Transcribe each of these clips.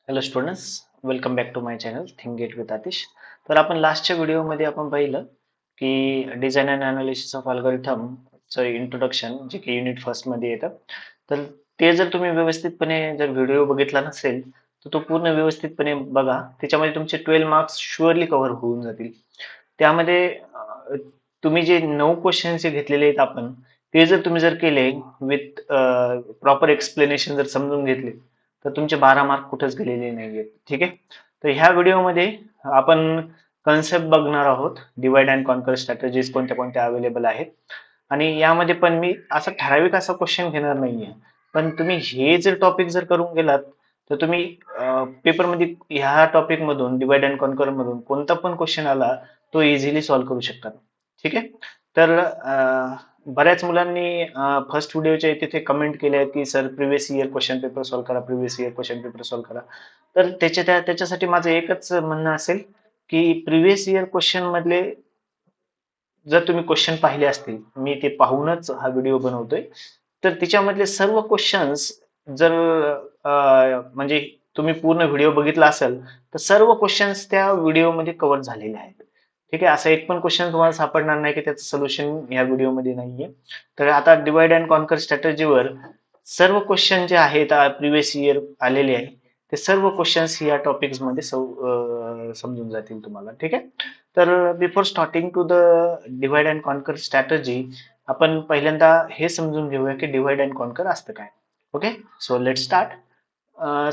Hello students, welcome back to my channel think gate with Atish. तर आपण लास्टच्या व्हिडिओमध्ये आपण पाहिलं की डिझाईन अँड अनालिसिस ऑफ अल्गोरिथमचं इंट्रोडक्शन जे की युनिट फर्स्टमध्ये येतं. तर ते जर तुम्ही व्यवस्थितपणे जर व्हिडिओ बघितला नसेल तर तो पूर्ण व्यवस्थितपणे बघा. त्याच्यामध्ये तुमचे 12 मार्क्स शुअरली कव्हर होऊन जातील. त्यामध्ये तुम्ही जे 9 क्वेश्चन्स घेतलेले आहेत आपण ते जर तुम्ही जर केले विथ प्रॉपर एक्सप्लेनेशन जर समजून घेतले तर तुमचे 12 मार्क कुठेच गेलेले नाहीयेत. ठीक आहे. तर ह्या व्हिडिओमध्ये आपण कन्सेप्ट बघणार आहोत. डिवाइड अँड कॉन्कर स्ट्रॅटेजीज कोणत्या कोणत्या अवेलेबल आहेत. आणि यामध्ये पण मी असा ठराविक असा क्वेश्चन घेणार नाहीये. पण तुम्ही हे जर टॉपिक जर करून गेलात तर तुम्ही पेपरमध्ये ह्या टॉपिक मधून डिवाइड अँड कॉन्कर मधून कोणता पण क्वेश्चन आला तो इझिली सॉल्व्ह करू शकता. ठीक आहे. तर बऱ्याच मुलांनी फर्स्ट व्हिडिओच्या तिथे कमेंट केले की sir previous year question paper solve करा, previous year question paper solve करा. तर त्याच्यासाठी माझं एकच म्हणणं असेल की प्रिव्हियस इयर क्वेश्चन मधले जर तुम्ही क्वेश्चन पाहिले असतील, मी ते पाहूनच हा व्हिडिओ बनवतोय, तर त्याच्यामधले सर्व क्वेश्चन्स जर म्हणजे तुम्ही पूर्ण व्हिडिओ बघितला असेल तर सर्व क्वेश्चन्स त्या व्हिडिओमध्ये कव्हर झालेले आहेत. ठीक आहे. असा एक पण क्वेश्चन तुम्हाला सापडणार नाही की त्याचं सोल्युशन या व्हिडिओमध्ये नाहीये. तर आता डिवाइड अँड कॉन्कर स्ट्रॅटेजीवर सर्व क्वेश्चन जे आहेत प्रिव्हियस इयर आलेले आहे ते सर्व क्वेश्चन्स या टॉपिक्स मध्ये समजून जातील तुम्हाला. ठीक आहे. तर before starting to the divide and conquer strategy आपण पहिल्यांदा हे समजून घेऊया की डिवाइड अँड कॉन्कर असतं काय. Okay. So let start.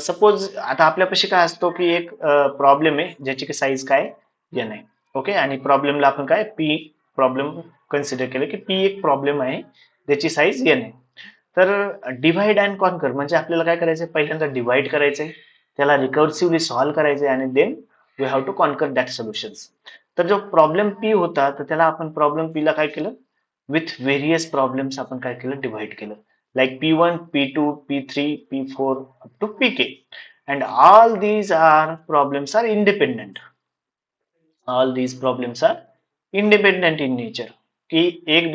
Suppose आता आपल्यापाशी काय असतो की एक प्रॉब्लेम आहे ज्याची की साईज काय एन आहे. ओके. आणि प्रॉब्लेमला आपण काय पी प्रॉब्लेम कन्सिडर केलं की पी एक प्रॉब्लेम आहे ज्याची साईज एन आहे. तर डिव्हाइड अँड कॉन्कर म्हणजे आपल्याला काय करायचंय, पहिल्यांदा डिव्हाइड करायचंय, त्याला रिकर्सिव्हली सॉल्व्ह करायचंय आणि then we have to conquer that solutions. तर जो प्रॉब्लेम पी होता तर त्याला आपण प्रॉब्लेम पी ला काय केलं, विथ व्हेरियस प्रॉब्लेम्स आपण काय केलं, डिव्हाइड केलं. Like P1, P2, P3, P4 up to Pk. And all these are problems are independent. All these problems are independent in nature. की एक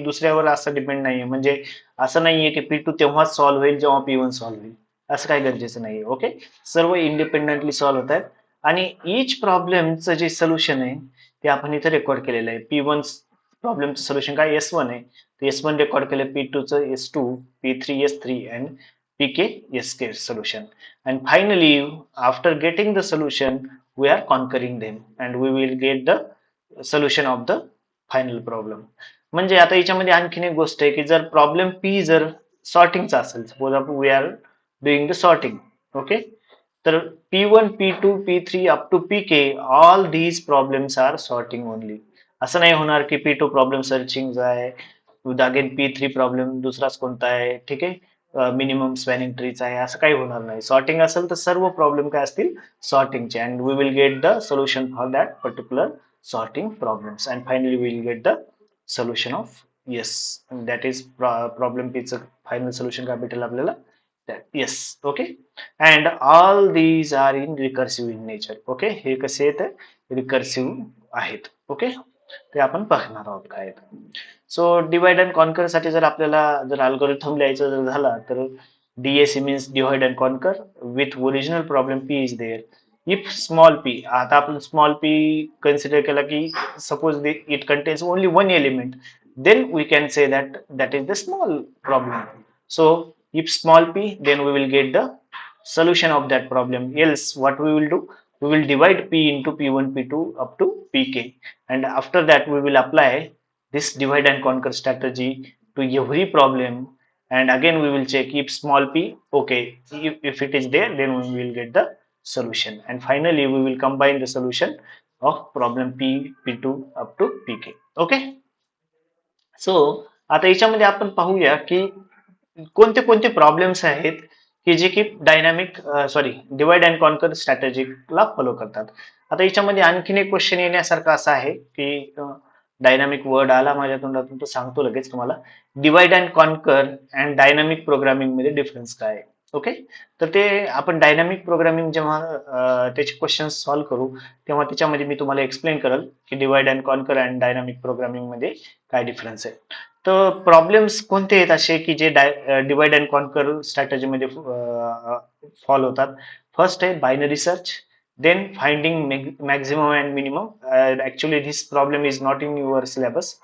दुसऱ्यावर असं डिपेंड नाहीये. म्हणजे असं नाहीये की P2 तेव्हाच सॉल्व्ह होईल जेव्हा P1 सॉल्व्ह होईल. असं काही गरजेचं नाहीये. ओके. सर्व इंडिपेंडेंटली सॉल्व्ह होत आहेत. आणि इच प्रॉब्लेमचं जे सोल्युशन आहे ते आपण इथे रेकॉर्ड केलेलं आहे. P1 प्रॉब्लेमचं सोल्युशन काय S1 आहे. S1 रेकॉर्ड केलं, P2 चं S2, P3 S3 and Pk Sk solution. And finally, after getting the solution, we are conquering them and we will get the solution of the final problem. म्हणजे आता याच्यामध्ये आणखीन एक गोष्ट आहे की जर प्रॉब्लेम पी जर सॉर्टिंगचा असेल, सपोज आपण we are doing the sorting. Okay. तर P1, P2, P3 up to Pk all these problems are sorting only. असं नाही होणार की P2 प्रॉब्लेम सर्चिंग आहे, अगेन P3 प्रॉब्लेम दुसराच कोणता आहे. ठीक आहे. मिनिमम स्पॅनिंग ट्रीचा आहे, असं काही होणार नाही. सॉर्टिंग असेल तर सर्व प्रॉब्लेम काय असतील, सॉर्टिंगचे. And we will get the solution for that particular sorting problems and finally we will get the solution of yes, that is problem p च final solution काय भेटेल आपल्याला, that yes. Okay. And all these are in recursive in nature. Okay. हे कसे आहेत, recursive आहेत. Okay. ते आपण पाहणार आहोत काय आहेत. सो डिवाइड अँड कॉन्कर साठी जर आपल्याला जर अल्गोरिथम लिहायचा जर झाला तर DAC means divide and conquer with original problem P is there. If small P, आता आपण स्मॉल पी कन्सिडर केला की suppose it contains only one element, then we can say that that is the small problem. So if small p, then we will get the solution of that problem. Else what we will do, we will divide p into p1 p2 up to pk, and after that we will apply this divide and conquer strategy to every problem. And again we will check if small p okay, if it is there then we will get the solution, and finally we will combine the solution of problem p p2 up to pk. Okay. So आता याच्यामध्ये आपण पाहूया की कोणते कोणते problems आहेत की जे की डायनामिक डिवाइड अँड कॉन्कर स्ट्रॅटेजीला फॉलो करतात. आता याच्यामध्ये आणखीन एक क्वेश्चन येण्यासारखा असा आहे की डायनामिक वर्ड आला माझ्या तोंडातून तो सांगतो लगेच तुम्हाला. Divide and conquer and dynamic programming मध्ये डिफरन्स काय आहे. ओके. तर ते आपण डायनामिक प्रोग्रामिंग जेव्हा त्याचे क्वेश्चन सॉल्व्ह करू तेव्हा त्याच्यामध्ये मी तुम्हाला एक्सप्लेन करेल की divide and conquer and dynamic programming मध्ये काय डिफरन्स आहे. तर प्रॉब्लेम्स कोणते आहेत असे की जे डिवाइड अँड कॉन्कर स्ट्रॅटेजीमध्ये फॉलो होतात. फर्स्ट आहे binary search, then finding maximum and minimum. Actually this problem is not in your syllabus.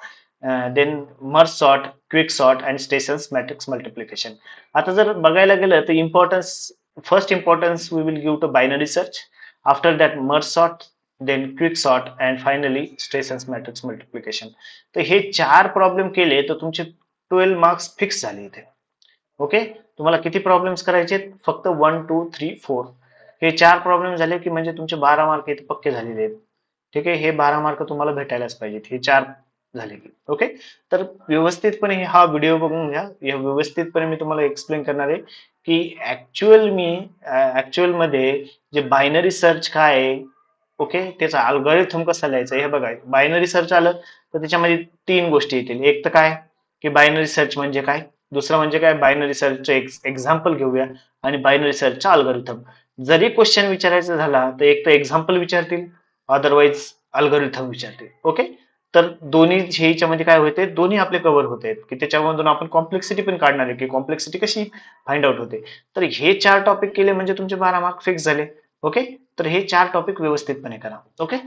Then merge sort, quick sort and Strassen's matrix multiplication. आता जर बघायला गेलं तर first importance we will give to binary search, after that merge sort, then quick sort and finally Strassen's matrix multiplication. तर हे 4 problem केले तर तुमचे 12 मार्क्स फिक्स झाले इथे. ओके, तुम्हाला किती प्रॉब्लेम्स करायचे? फक्त 1 2 3 4 हे 4 प्रॉब्लेम झाले की म्हणजे तुमचे 12 मार्क इथे पक्के झालेले आहेत. ठीक आहे, हे 12 मार्क तुम्हाला भेटायलाच पाहिजेत, हे 4 झाले की. ओके, तर व्यवस्थितपणे हा व्हिडिओ बघून घ्या. या व्यवस्थितपणे मी तुम्हाला एक्सप्लेन करणार आहे की ऍक्च्युअल मध्ये जे बायनरी सर्च काय आहे, ओके, त्याचा अल्गोरिथम कसा लिहायचा. हे बघा, बायनरी सर्च आलं तर त्याच्यामध्ये 3 गोष्टी येतील. एक तर काय की बायनरी सर्च म्हणजे काय, दुसरं म्हणजे काय बायनरी सर्चचं एक्झाम्पल घेऊया, आणि बायनरी सर्चचा अल्गोरिथम. जरी क्वेश्चन विचारायचा झाला तर एक तर एक्झाम्पल विचारतील, अदरवाईज अल्गोरिथम विचारतील. ओके, तर दोन्ही ह्याच्यामध्ये काय होते, दोन्ही आपले कव्हर होते की त्याच्यामधून आपण कॉम्प्लेक्सिटी पण काढणार आहे की कॉम्प्लेक्सिटी कशी फाइंड आउट होते. तर हे 4 टॉपिक केले म्हणजे तुमचे 12 मार्क फिक्स झाले. ओके, तर हे 4 टॉपिक व्यवस्थितपणे करा. Okay,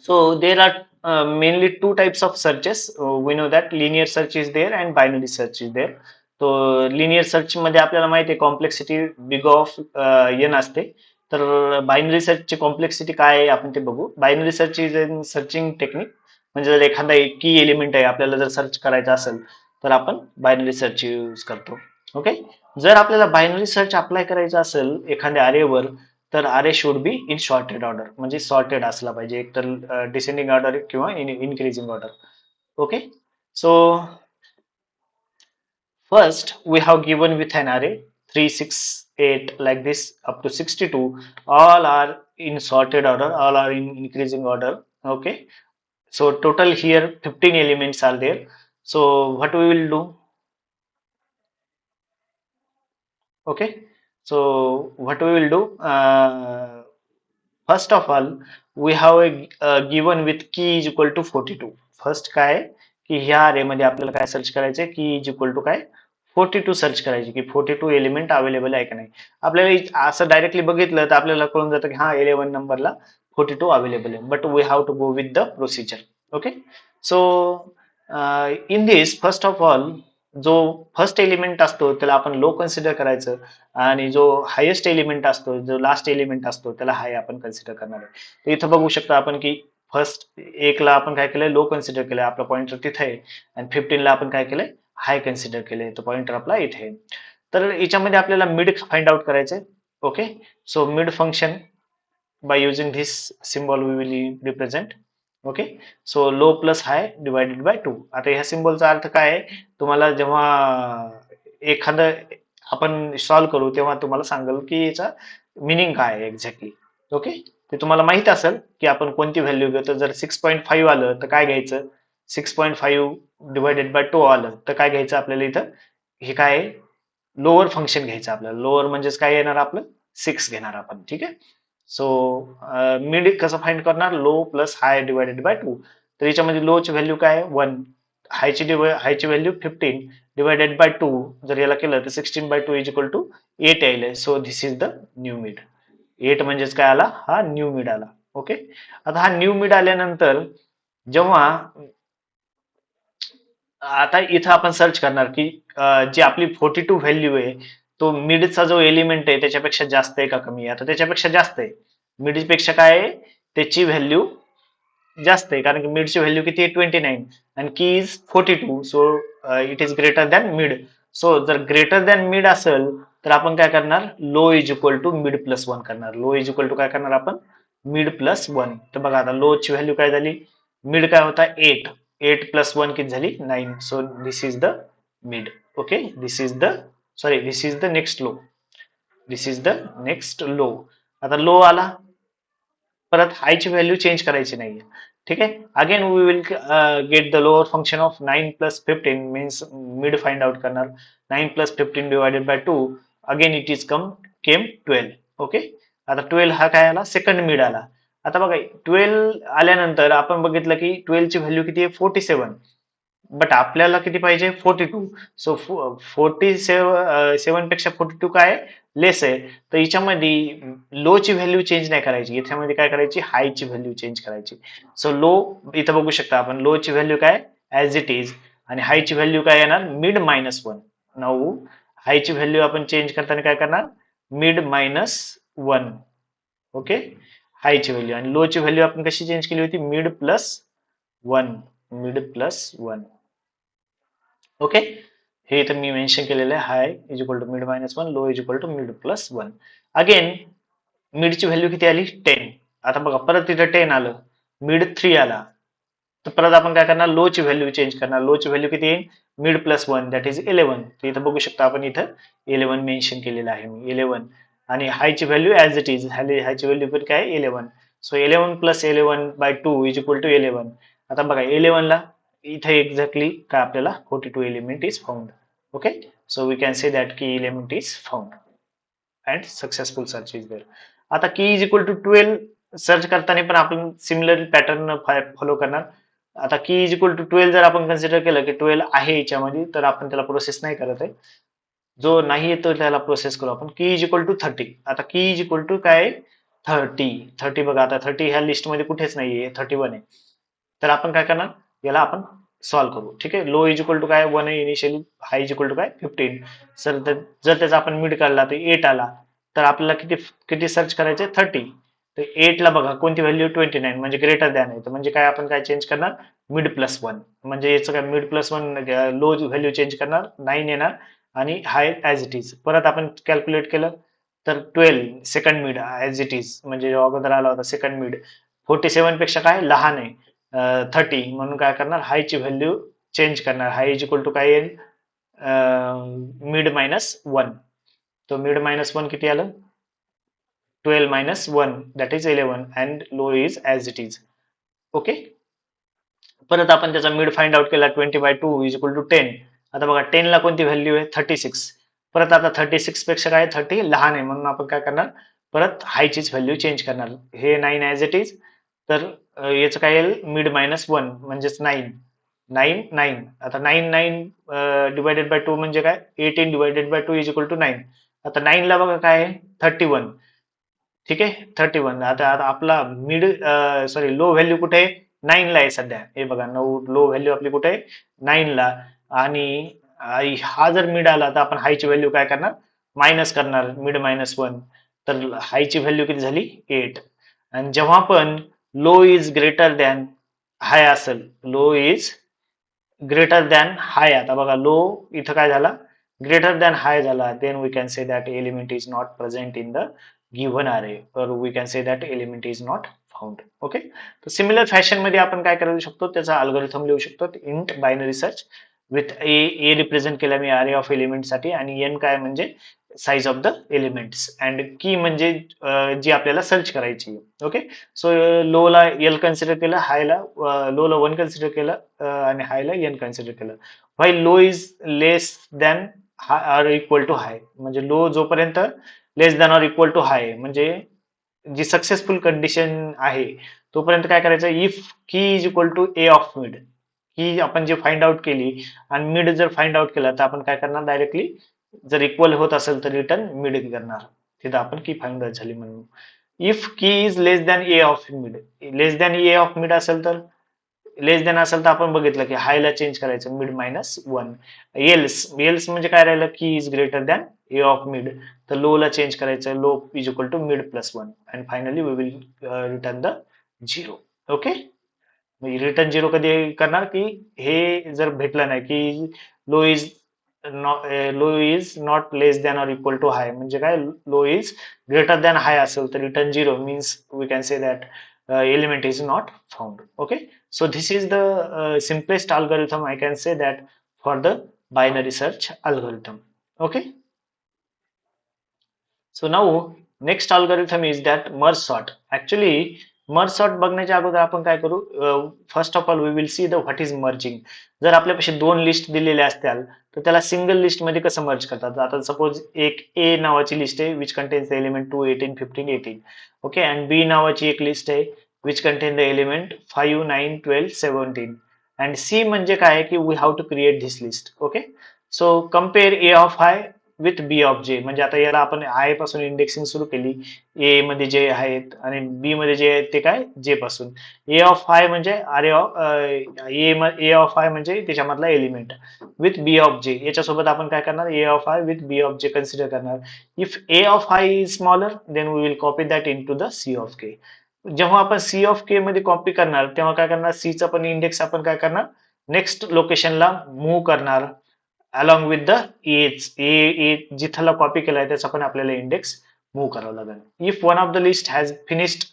so there are mainly two types of searches. We know that linear search is there and binary search is there. तो लिनियर सर्च मध्ये आपल्याला माहिती आहे कॉम्प्लेक्सिटी बिग ऑफ एन असते. तर बायनरी सर्चची कॉम्प्लेक्सिटी काय आहे आपण ते बघू. Binary search is an searching technique. म्हणजे जर एखादा की एलिमेंट आहे आपल्याला जर सर्च करायचा असेल तर आपण बायनरी सर्च यूज करतो. ओके, जर आपल्याला बायनरी सर्च अप्लाय करायचा असेल एखाद्या अरेवर तर अरे should be in sorted order, म्हणजे सॉर्टेड असला पाहिजे, एक तर डिसेंडिंग ऑर्डर किंवा increasing order. Okay, so first we have given with an array 3 6 8 like this up to 62, all are in sorted order, all are in increasing order. Okay, so total here 15 elements are there. So what we will do, okay, so what we will do, first of all we have a given with key is equal to 42. First काय की ह्या अरे मध्ये आपल्याला काय search करायचे, की is equal to काय 42 सर्च करायचे, की 42 एलिमेंट अवेलेबल आहे का नाही. आपल्याला असं डायरेक्टली बघितलं तर आपल्याला कळून जातं की हा 11 नंबरला 42 अवेलेबल आहे, but we have to go with the procedure. Okay, so in this first of all जो फर्स्ट एलिमेंट असतो त्याला आपण लो कन्सिडर करायचं, आणि जो हायेस्ट एलिमेंट असतो, जो लास्ट एलिमेंट असतो त्याला हाय आपण कन्सिडर करणार आहे. तर इथं बघू शकता आपण की फर्स्ट एकला आपण काय केलंय, लो कन्सिडर केलंय, आपला पॉइंटर तिथे आहे, आणि 15 ला आपण काय केलंय, हाय कन्सिडर केलंय, तो पॉइंटर आपला इथे आहे. तर याच्यामध्ये आपल्याला मिड फाइंड आउट करायचंय. Okay, so mid function by using this symbol we will represent. Okay, so low plus high divided by 2. आता ह्या सिम्बॉलचा अर्थ काय आहे, तुम्हाला जेव्हा एखादं आपण सॉल्व्ह करू तेव्हा तुम्हाला सांगेल की याचा मिनिंग काय आहे एक्झॅक्टली. ओके, ते तुम्हाला माहित असेल की आपण कोणती व्हॅल्यू घेतो. जर 6.5 आलं तर काय घ्यायचं, 6.5 डिवायडेड बाय 2 आलं तर काय घ्यायचं आपल्याला इथं, हे काय आहे, लोअर फंक्शन घ्यायचं आपल्याला. लोअर म्हणजेच काय येणार आपलं, 6 घेणार आपण. ठीक आहे, सो मिड कसं फाइंड करणार, low plus high divided by 2. तर याच्यामध्ये लो ची व्हॅल्यू काय आहे 1, हायची व्हॅल्यू 15 डिवायडेड बाय 2. जर याला केलं तर 16 बाय 2 इज इक्वल टू 8 येईल. So this is the new mid. 8 म्हणजेच काय आला, हा न्यू मिड आला. ओके, आता हा न्यू मिड आल्यानंतर जेव्हा आता इथं आपण सर्च करणार की जी आपली 42 व्हॅल्यू आहे तो मिडचा जो एलिमेंट आहे त्याच्यापेक्षा जास्त आहे का कमी आहे. आता त्याच्यापेक्षा जास्त आहे, मिडपेक्षा काय आहे, त्याची व्हॅल्यू जास्त आहे, कारण की मिडची व्हॅल्यू किती आहे 29 आणि key is 42. So it is greater than mid. So जर ग्रेटर दॅन मिड असेल तर आपण काय करणार, low is equal to mid plus 1 करणार. लो इज इक्वल टू काय करणार आपण, मिड प्लस 1. तर बघा आता लो ची व्हॅल्यू काय झाली, मिड काय होता 8, 8 प्लस 1 किती झाली 9. So this is the mid. Okay, this is the, sorry, this is the next low, this is the next low. आता लो आला, परत हायची व्हॅल्यू चेंज करायची नाहीये. ठीक आहे, again we will get the lower function of 9 plus 15 means mid find out करणार. 9 plus 15 divided by 2, again it is came 12. Okay, आता 12 हा काय आला, सेकंड मिड आला. आता बघा 12 आल्यानंतर आपण बघितलं की 12 ची व्हॅल्यू किती आहे 47. बट आपल्याला किती पाहिजे 42. सो 47 पेक्षा 42 काय लेस आहे. तर याच्यामध्ये लो ची व्हॅल्यू चेंज नाही करायची, याच्यामध्ये काय करायची हाय ची व्हॅल्यू चेंज करायची. सो लो इथं बघू शकता आपण, लो ची व्हॅल्यू काय ऍज इट इज, आणि हाय ची व्हॅल्यू काय येणार मिड -1. नाऊ हाय ची व्हॅल्यू आपण चेंज करताना काय करणार मिड -1. ओके, हाय ची व्हॅल्यू, आणि लो ची व्हॅल्यू आपण कशी चेंज केली होती मिड+1. मिड+1. ओके, हे इथं मी मेन्शन केलेलं आहे, high is equal to mid -1, low is equal to मिड+1. अगेन मिडची व्हॅल्यू किती आली 10. आता बघा परत इथं 10 आलं, मिड 3 आला, तर परत आपण काय करणार लो ची व्हॅल्यू चेंज करणार. लो ची व्हॅल्यू किती येईल मिड+1 दॅट इज 11. तर इथं बघू शकता आपण इथं 11 मेन्शन केलेलं आहे मी 11. आणि हाय ची value as it is, high ची व्हॅल्यू पण काय 11. So 11 + 11/2 is equal to 11. आता बघा 11 ला इथे एक्झॅक्टली काय आपल्याला 42 element is found. Okay, so we can say that key element is found and successful search is there. आता key is equal to 12 search करताना पण आपण सिमिलर पॅटर्न फॉलो करणार. आता की इज इक्वल टू 12 जर आपण कन्सिडर केलं की 12 आहे याच्यामध्ये, तर आपण त्याला प्रोसेस नाही करत आहे. जो नाही येतो त्याला प्रोसेस करू आपण. की इज इक्वल टू 30. आता की इज इक्वल टू काय 30 बघा, आता 30 ह्या लिस्ट मध्ये कुठेच नाहीये, 31 आहे. तर आपण काय करणार याला आपण सॉल्व्ह करू. ठीक आहे, लो इज इक्वल टू काय 1 आहे initially, high is equal to काय 15. सर जर त्याचा आपण मिड काढला तर 8 आला, तर आपल्याला किती किती सर्च करायचे 30. तर 8 ला बघा कोणती व्हॅल्यू 29 म्हणजे ग्रेटर दॅन आहे, तर म्हणजे काय आपण काय चेंज करणार मिड+1. म्हणजे याचं काय मिड+1 लो व्हॅल्यू चेंज करणार 9 येणार, आणि हाय ऍज इट इज. परत आपण कॅल्क्युलेट केलं तर 12 second mid as it is, म्हणजे अगोदर आला होता सेकंड मिड 47 पेक्षा काय लहान आहे 30, म्हणून काय करणार हाय ची व्हॅल्यू चेंज करणार. हाय इज इक्वल टू काय येईल मिड-1. तो मिड-1 किती आलं 12-1 that is 11 and low is as it is. Okay, परत आपण त्याचा मिड फाइंड आउट केला 20/2 इज इक्वल टू 10. आता बघा 10 ला कोणती व्हॅल्यू आहे 36. परत आता 36 पेक्षा काय 30 लहान आहे, म्हणून आपण काय करणार परत हायचीच व्हॅल्यू चेंज करणार. हे 9 ऍज इट इज, तर याचं काय येईल मिड-1 म्हणजेच 9. 9 आता 9 डिवायडेड बाय 2 म्हणजे काय 18 divided by 2 is equal to 9. आता 9 ला बघा काय आहे 31. ठीक आहे 31. आता आता आपला मिड सॉरी लो व्हॅल्यू कुठे आहे 9 ला आहे सध्या. हे बघा लो व्हॅल्यू आपली कुठे आहे 9 ला, आणि हा जर मिड आला तर आपण हायची व्हॅल्यू काय करणार मायनस करणार मिड-1. तर हायची व्हॅल्यू किती झाली 8. आणि जेव्हा पण low is greater than high असेल, लो इज ग्रेटर दॅन हाय, आता बघा लो इथं काय झाला ग्रेटर दॅन हाय झाला, then we can say that element is not present in the given array, or we can say that element is not found. Okay, तर similar fashion मध्ये आपण काय करू शकतो त्याचा अल्गोरिथम लिहू शकतो. Int binary search with A represent केला मी अरे ऑफ एलिमेंट साठी, आणि एन काय म्हणजे size of the elements, and key म्हणजे जी आपल्याला सर्च करायची. ओके, सो लो ला एल कन्सिडर केलं, हायला लो ला 1 कन्सिडर केलं, आणि हायला एन कन्सिडर केलं. While low is less than or equal to high, म्हणजे लो जोपर्यंत less than or equal to high म्हणजे जी सक्सेसफुल कंडिशन आहे तोपर्यंत काय करायचं if key is equal to A of mid. की आपण जे फाइंड आउट केली आणि मिड जर फाइंड आउट केला तर आपण काय करणार डायरेक्टली जर इक्वल होत असेल तर रिटर्न मिड करणार. तिथं आपण की फाइंड आउट झाली म्हणून. If key is less than A of mid, less than A of mid असेल तर लेस दॅन असेल तर आपण बघितलं की हायला चेंज करायचं मिड-1. एल्स म्हणजे काय राहिलं की is greater than A of mid, तर लो ला चेंज करायचं लो इज इक्वल टू मिड+1 and finally we will return the 0. Okay, return 0 कधी करणार की हे जर भेटलं नाही की low is not less than or equal to high, म्हणजे काय low is greater than high असेल तर return 0 means we can say that element is not found. Okay, so this is the simplest algorithm I can say that for the binary search algorithm. Okay, so now next algorithm is that merge sort. Actually merge sort बघण्याच्या अगोदर आपण काय करू, first of all we will see the what is merging. जर आपल्यापाशी 2 list दिलेल्या असतील तर त्याला सिंगल लिस्ट मध्ये कसं मर्ज करतात. आता सपोज एक ए नावाची लिस्ट आहे which contains the element 2, 18, 15, 18. Okay, and B नावाची एक लिस्ट आहे which contain the element 5, 9, 12, 17, and C म्हणजे काय की we have to create this list. Okay, so compare A of I with B of J. म्हणजे आता याला आपण आय पासून इंडेक्सिंग सुरू केली, ए मध्ये जे आहेत आणि बी मध्ये जे आहेत ते काय जे पासून. ए ऑफ आय म्हणजे अरे ए ऑफ आय म्हणजे त्याच्यामधला एलिमेंट विथ बी ऑफ जे. याच्यासोबत आपण काय करणार, A of I with B of J consider करणार. If A of I is smaller then we will copy that into the C of K. जेव्हा आपण सी ऑफ के मध्ये copy करणार तेव्हा काय करणार, सी चा पण इंडेक्स आपण काय करणार नेक्स्ट लोकेशनला मूव्ह करणार along with the edge. A जिथला कॉपी केलाय त्याचा पण आपल्याला इंडेक्स मूव्ह करावं लागेल. If one of the list has finished,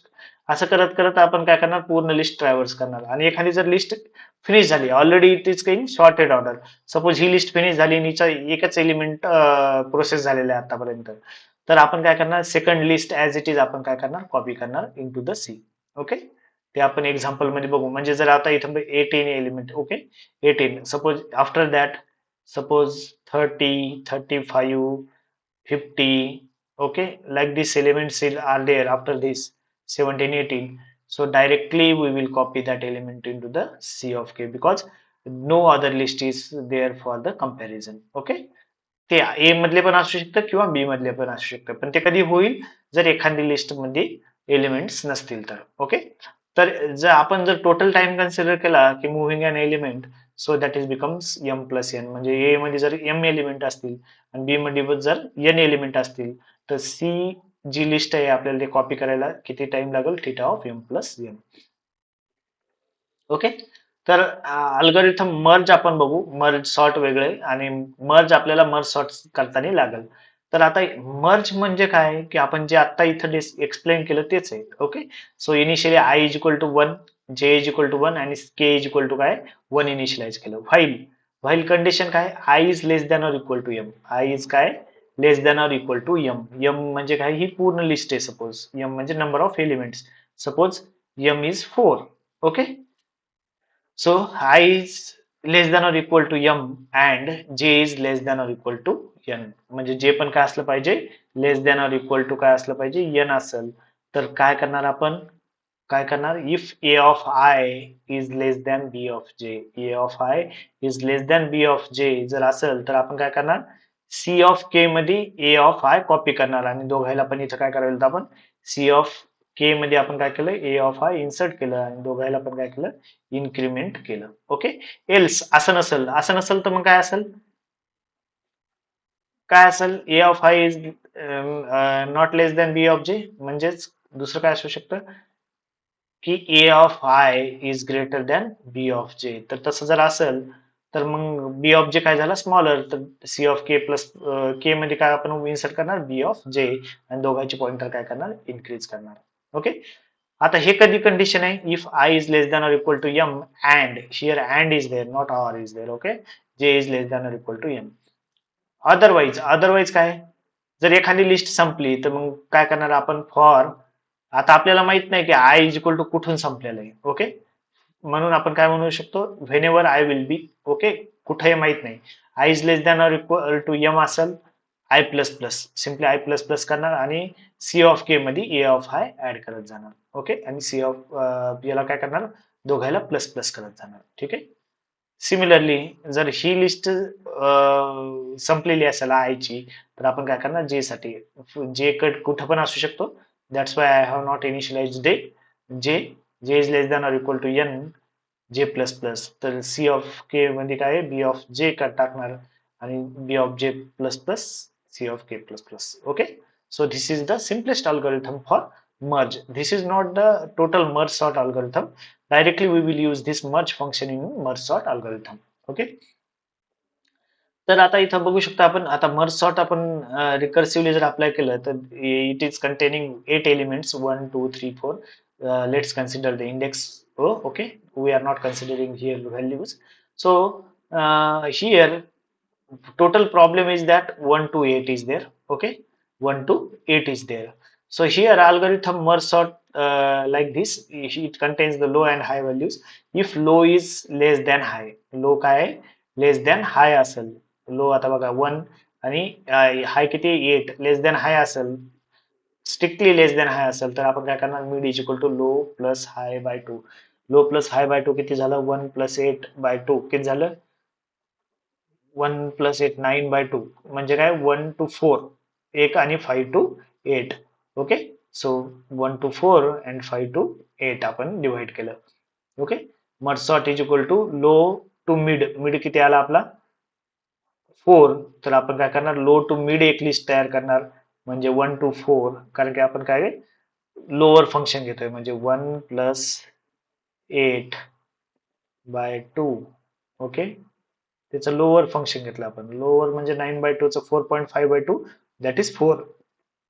असं करत करत आपण काय करणार पूर्ण लिस्ट ट्रॅव्हर्स करणार. आणि एखादी जर लिस्ट फिनिश झाली ऑलरेडी इट इज काही सॉर्टेड ऑर्डर, सपोज ही लिस्ट फिनिश झाली आणि एकच एलिमेंट प्रोसेस झालेला आहे आतापर्यंत, तर आपण काय करणार second list as it is आपण काय करणार कॉपी करणार into the C. Okay, ते आपण एक्झाम्पल मध्ये बघू. म्हणजे जर आता इथं 18 element, okay 18, suppose after that suppose 30, 35, 50, okay, like these elements are there after this 17, 18. So directly we will copy that element into the C of K because no other list is there for the comparison. Okay, ते ए मधले पण असू शकतं किंवा बी मधले पण असू शकतं, पण ते कधी होईल जर एखादी लिस्ट मध्ये एलिमेंट्स नसतील तर. ओके, तर जर आपण जर टोटल टाइम कन्सिडर केला की moving an element, so that is becomes M plus N. म्हणजे ए मध्ये जर एम एलिमेंट असतील आणि बी मध्ये जर एन एलिमेंट असतील तर सी जी लिस्ट आहे आपल्याला ते कॉपी करायला किती टाइम लागेल, theta of M plus N. Okay, तर अल्गोरिथम मर्ज आपण बघू. मर्ज सॉर्ट वेगळे आणि मर्ज आपल्याला मर्ज सॉर्ट करताना लागेल. तर आता मर्ज म्हणजे काय की आपण जे आता इथं एक्सप्लेन केलं तेच आहे. Okay, so initially I is equal to 1, J is equal to 1 आणि के इज इक्वल टू काय 1 इनिशियलाइज केलं. व्हाईल कंडिशन काय, I is less than or equal to M. I is काय less than or equal to M. M म्हणजे काय ही पूर्ण list आहे. सपोज एम म्हणजे number of elements, suppose M is 4. Okay, so I is less than or equal to m and j is less than or equal to n. म्हणजे जे पण काय असलं पाहिजे लेस दॅन ऑर इक्वल टू काय असलं पाहिजे n असेल. तर काय करणार आपण, काय करणार if a of i is less than b of j. a of i is less than b of j जर असेल तर आपण काय करणार c ऑफ k मध्ये a ऑफ i कॉपी करणार आणि दोघायला पण इथं काय करायला आपण c ऑफ के मध्ये आपण काय केलं ए ऑफ आय इन्सर्ट केलं आणि दोघायला पण काय केलं इन्क्रीमेंट केलं. ओके, एल्स असं नसेल, असं नसेल तर मग काय असेल, काय असेल A of I is not less than B of J. म्हणजेच दुसरं काय असू शकतं की A of I is greater than B of J. तर तसं जर असेल तर मग बी ऑफ जे काय झाला स्मॉलर, तर सी ऑफ के प्लस के मध्ये काय आपण इन्सर्ट करणार बी ऑफ जे आणि दोघांचे पॉइंटर काय करणार इन्क्रीज करणार. ओके, आता हे कधी कंडिशन आहे if I is less than or equal to M and here and is there not or is there. Okay, J is less than or equal to M. Otherwise काय, जर एखादी list संपली तर मग काय करणार आपण फॉर, आता आपल्याला माहित नाही की आय इज इक्वल टू कुठून संपलेलं आहे. ओके, म्हणून आपण काय म्हणू शकतो whenever I will be, okay कुठे माहित नाही, I is less than or equal to M असेल I plus plus, simply I plus plus करणार आणि सी ऑफ के मध्ये ए ऑफ आय ऍड करत जाणार. ओके, आणि सी ऑफ याला काय करणार दोघायला प्लस प्लस करत जाणार. ठीक आहे, सिमिलरली जर ही लिस्ट संपलेली असेल आयची तर आपण काय करणार जे साठी, जे कट कुठं पण असू शकतो. That's why I have not initialized J. J is less than or equal to N J plus plus, तर सी ऑफ के मध्ये काय बी ऑफ जे टाकणार आणि B of J plus plus C of K plus plus. Okay, so this is the simplest algorithm for merge. This is not the total merge sort algorithm. Directly we will use this merge function in merge sort algorithm. Okay, तर आता इथं बघू शकता आपण, आता merge sort आपण recursively जर apply केलं तर it is containing 8 elements 1 2 3 4. Let's consider the index. Okay, we are not considering here values. So here total problem is that 1 to 8 is there. Okay, 1 to 8 is there. So here algorithm merge sort like this, it contains the low and high values. If low is less than high, low काय less than high असेल, low आता बघा 1 आणि high किती 8, less than high असेल, strictly less than high असेल तर आपण काय करणार mid is equal to low plus high by 2. Low plus high by 2 किती झालं 1 प्लस 8 बाय 2 किती झालं 1 प्लस 8 9 बाय 2 म्हणजे काय 1 टू 4 एक आणि 5 to 8 okay so 1 to 4 and 5 to 8 आपण डिवाइड केलं okay merge is equal to low to mid mid किती आला आपला 4 तर आपण काय करणार लो टू मिड एक लिस्ट तयार करणार म्हणजे 1 टू 4 कारण की आपण काय लोअर फंक्शन घेतोय म्हणजे 1 प्लस 8 बाय 2 ओके त्याचं लोअर फंक्शन घेतलं आपण लोअर म्हणजे 9 बाय 2 चं 4.5 बाय 2 दॅट इज 4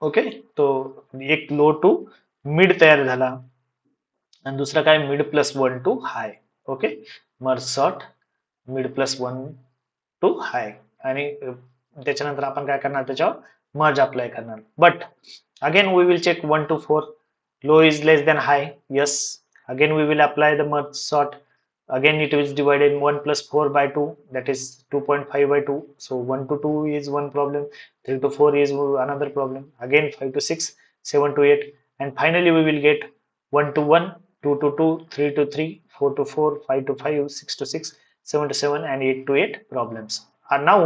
ओके तो एक लो टू मिड तयार झाला आणि दुसरा काय mid plus 1 to high okay merge sort mid plus 1 to high आणि त्याच्यानंतर आपण काय करणार त्याच्यावर मर्ज अप्लाय करणार but again we will check 1 to 4 low is less than high yes again we will apply the merge sort again it is divided in 1 plus 4 by 2 that is 2.5 by 2 so 1 to 2 is one problem 3 to 4 is another problem again 5 to 6 7 to 8 and finally we will get 1 to 1 2 to 2 3 to 3 4 to 4 5 to 5 6 to 6 7 to 7 and 8 to 8 problems and now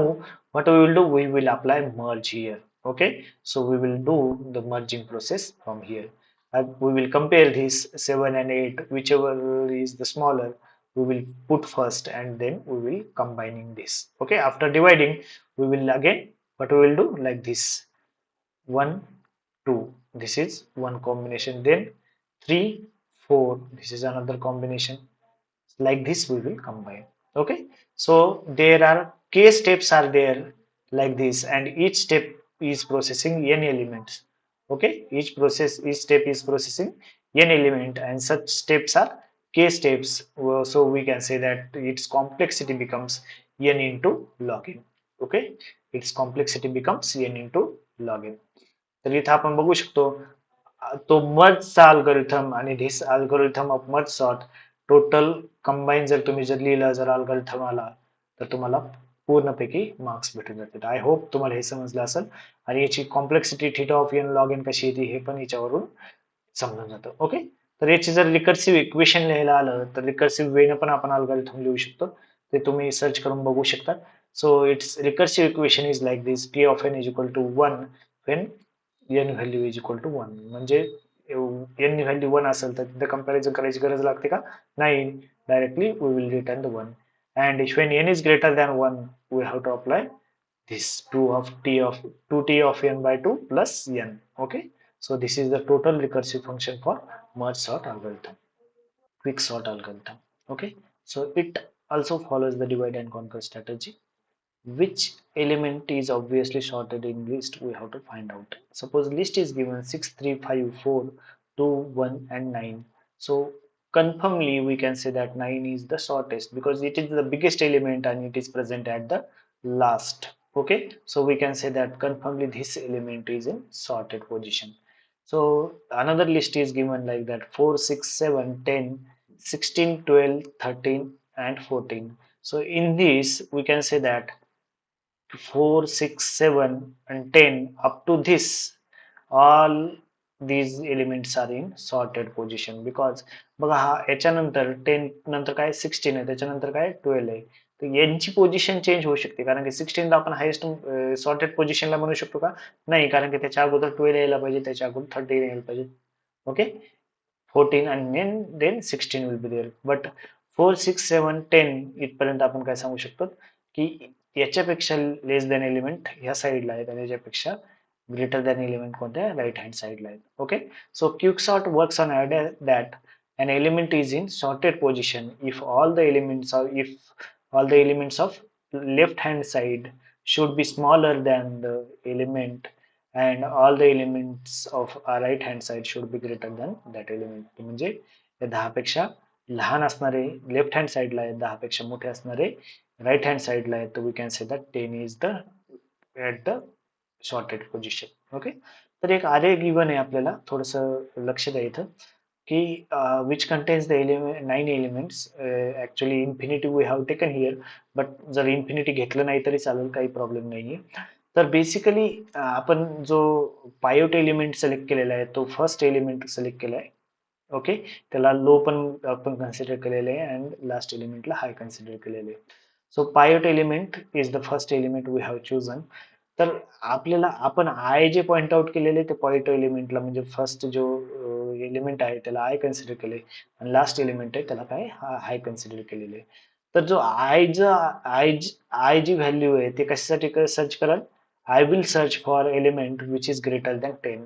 what we will do we will apply merge here okay so we will do the merging process from here we will compare these 7 and 8 whichever is the smaller we will put first and then we will combining this okay after dividing we will again what we will do like this 1 2 this is one combination then 3 4 this is another combination like this we will combine okay so there are k steps are there like this and each step is processing n elements okay each step is processing n element and such steps are k steps so we can say that its complexity becomes n into log n okay its complexity becomes n into log n तर इथे आपण बघू शकतो तो मर्जचा algorithm आणि this algorithm of merge sort total combine जर तुम्ही जर लिहिलं जर अल्गोरिथम आला तर तुम्हाला पूर्णपैकी मार्क्स भेटून जातील आय होप तुम्हाला हे समजलं असेल आणि याची complexity theta of N log N कशी येते हे पण याच्यावरून समजून जातं ओके तर याची जर रिकर्सिव्ह इक्वेशन लिहायला आलं तर रिकर्सिव्ह वेने पण आपण अल्गोरिथम लिहू शकतो ते तुम्ही सर्च करून बघू शकता so it's recursive equation is like this T of N is equal to 1 when N value is equal to 1 म्हणजे एन व्हॅल्यू 1 असेल तर तिथे कंपॅरिझन करायची गरज लागते का नाही directly we will return the 1 and if when n is greater than 1 we have to apply this 2t of n by 2 plus n okay so this is the total recursive function for merge sort algorithm quick sort algorithm okay so it also follows the divide and conquer strategy which element is obviously sorted in list we have to find out suppose list is given 6 3 5 4 2 1 and 9 so confirmly we can say that 9 is the shortest because it is the biggest element and it is present at the last okay so we can say that confirmly this element is in sorted position so another list is given like that 4 6 7 10 16 12 13 and 14 so in this we can say that 4, 6, 7 and 10 up to this all these elements are in sorted position because बघा हा याच्यानंतर 10 नंतर काय 16 आहे त्याच्यानंतर काय 12 आहे तर यांची पोझिशन चेंज होऊ शकते कारण की 16 ला आपण हायेस्ट सॉर्टेड पोझिशनला म्हणू शकतो का नाही कारण की त्याच्या अगोदर 12 यायला पाहिजे त्याच्या अगोदर 13 यायला पाहिजे okay 14 and then 16 will be there but 4 6 7 10 इथपर्यंत आपण काय सांगू शकतो की याच्यापेक्षा लेस दॅन एलिमेंट ह्या साईडला आहेत आणि याच्यापेक्षा ग्रेटर दॅन एलिमेंट कोणत्या राईट हँड साईडला आहेत okay so quicksort works on idea that an element is in sorted position if all the elements of left hand side should be smaller than the element and all the elements of right hand side should be greater than that element म्हणजे या 10 पेक्षा लहान असणारे left hand साईडला आहेत 10 पेक्षा मोठे असणारे राईट हँड साईडला आहेत तर we can say that 10 is the at the sorted position okay तर एक आरे गिवन आहे आपल्याला थोडंसं लक्ष द्यायचं की which contains the 9 elements actually infinity we have taken here but जर infinity घेतलं नाही तरी चालेल काही प्रॉब्लेम नाहीये तर बेसिकली आपण जो पायोट एलिमेंट सिलेक्ट केलेला आहे तो फर्स्ट एलिमेंट सिलेक्ट केला आहे ओके, त्याला लो पण आपण कन्सिडर केलेले आहे अँड लास्ट एलिमेंटला हाय कन्सिडर केलेले आहे. So pivot element is the first element we have chosen. तर आपल्याला आपण आय जे पॉइंट आउट केलेले ते पॉइंट एलिमेंटला म्हणजे फर्स्ट जो एलिमेंट आहे त्याला आय कन्सिडर केले आणि लास्ट एलिमेंट आहे त्याला काय हाय कन्सिडर केलेले. तर जो आय जी व्हॅल्यू आहे ते कशासाठी सर्च कराल? I will search for element which is greater than 10.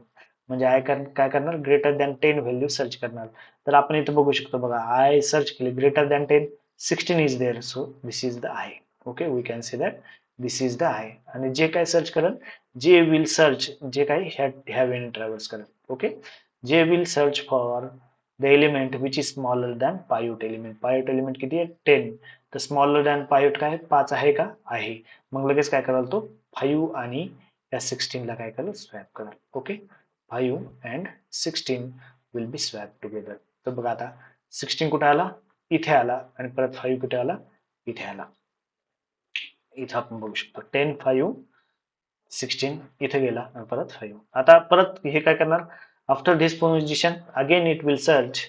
म्हणजे आय काय करणार? ग्रेटर दॅन 10 व्हॅल्यू सर्च करणार. तर आपण इथे बघू शकतो बघा, आय सर्च केली greater than 10, 16 is there, so this is the I. Okay, we can see that this is the I. आणि जे काय सर्च करेल, जे विल सर्च, जे काय ह्या वेने ट्रॅव्हल्स करेल. ओके, जे will search for the element which is smaller than pivot element. Pivot element किती आहे? 10. तर स्मॉलर दॅन पायोट काय 5 आहे का? आहे. मग लगेच काय कराल तो 5 आणि या 16 ला काय करेल? स्वॅप कराल. Okay, 5 and 16 will be swap together. तर बघा आता 16 कुठे आला? इथे आला. आणि परत 5 कुठे आला? इथे आला. इथं आपण बघू शकतो 10, 5, 16 इथे गेला आणि परत 5. आता परत हे काय करणार? After this position again it will search